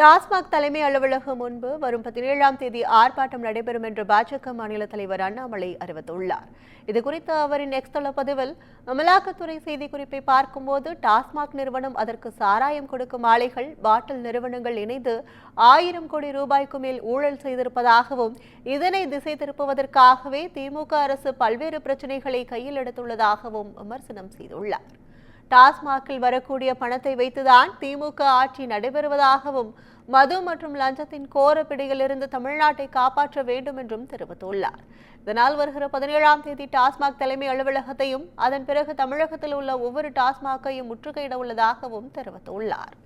டாஸ்மாக் தலைமை அலுவலகம் முன்பு வரும் 17ஆம் தேதி ஆர்ப்பாட்டம் நடைபெறும் என்று பாஜக மாநில தலைவர் அண்ணாமலை அறிவித்துள்ளார். இதுகுறித்து அவரின் எக்ஸ் தள பதிவில், அமலாக்கத்துறை செய்திக்குறிப்பை பார்க்கும்போது டாஸ்மாக் நிறுவனம், அதற்கு சாராயம் கொடுக்கும் ஆலைகள், பாட்டில் நிறுவனங்கள் இணைந்து 1000 கோடி ரூபாய்க்கு மேல் ஊழல் செய்திருப்பதாகவும், இதனை திசை திருப்புவதற்காகவே திமுக அரசு பல்வேறு பிரச்சினைகளை கையில் எடுத்துள்ளதாகவும் விமர்சனம் செய்துள்ளார். டாஸ்மாகில் வரக்கூடிய பணத்தை வைத்துதான் திமுக ஆட்சி நடைபெறுவதாகவும், மது மற்றும் லஞ்சத்தின் கோர பிடியிலிருந்து தமிழ்நாட்டை காப்பாற்ற வேண்டும் என்றும் தெரிவித்துள்ளார். இதனால் வருகிற 17ஆம் தேதி டாஸ்மாக் தலைமை அலுவலகத்தையும், அதன் பிறகு தமிழகத்தில் உள்ள ஒவ்வொரு டாஸ்மாகையும் முற்றுகையிட உள்ளதாகவும் தெரிவித்துள்ளார்.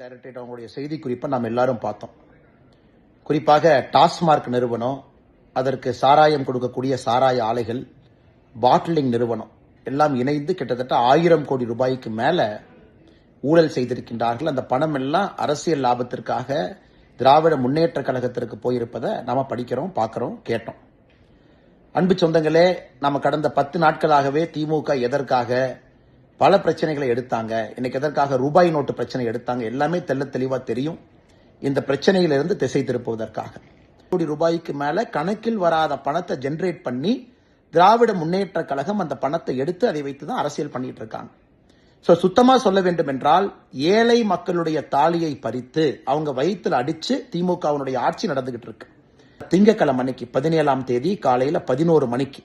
டைரக்டரேட் அவங்களுடைய செய்தி குறிப்பை நாம் எல்லாரும் பார்த்தோம். குறிப்பாக டாஸ்மாக் நிறுவனம், அதற்கு சாராயம் கொடுக்கக்கூடிய சாராய ஆலைகள், பாட்டிலிங் நிறுவனம் எல்லாம் இணைந்து கிட்டத்தட்ட 1000 கோடி ரூபாய்க்கு மேல ஊழல் செய்திருக்கின்றார்கள். அந்த பணம் எல்லாம் அரசியல் லாபத்திற்காக திராவிட முன்னேற்ற கழகத்திற்கு போயிருப்பதை நாம படிக்கிறோம், பார்க்கிறோம், கேட்டோம். அன்பு சொந்தங்களே, நம்ம கடந்த 10 நாட்களாகவே திமுக எதற்காக பல பிரச்சனைகளை எடுத்தாங்க, இன்னைக்கு எதற்காக ரூபாய் நோட்டு பிரச்சனை எடுத்தாங்க, எல்லாமே தெள்ள தெளிவா தெரியும். இந்த பிரச்சனையிலிருந்து திசை திருப்புவதற்காக கோடி ரூபாய்க்கு மேல கணக்கில் வராத பணத்தை ஜெனரேட் பண்ணி திராவிட முன்னேற்ற கழகம் அந்த பணத்தை எடுத்து அதை வைத்துதான் அரசியல் பண்ணிட்டு இருக்காங்க. சுத்தமா சொல்ல வேண்டும் என்றால், ஏழை மக்களுடைய தாலியை பறித்து அவங்க வயிற்றுல அடிச்சு திமுகவினுடைய ஆட்சி நடந்துகிட்டு இருக்கு. திங்கட்கிழமை அன்னைக்கு 17ஆம் தேதி காலையில 11 மணிக்கு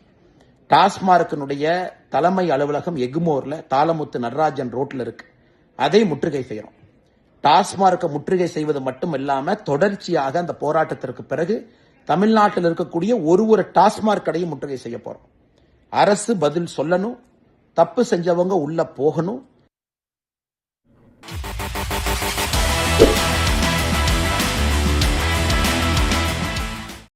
டாஸ்மார்க்கினுடைய தலைமை அலுவலகம் எகுமோர்ல தாளமுத்து நடராஜன் ரோட்ல இருக்கு. அதை முற்றுகை செய்யறோம். டாஸ்மார்க்கை முற்றுகை செய்வது மட்டும் இல்லாம தொடர்ச்சியாக அந்த போராட்டத்திற்கு பிறகு தமிழ்நாட்டில் இருக்கக்கூடிய ஒரு டாஸ்மாக் கடையும் முற்றுகை செய்ய போறோம். அரசு பதில் சொல்லணும், தப்பு செஞ்சவங்க உள்ள போகணும்.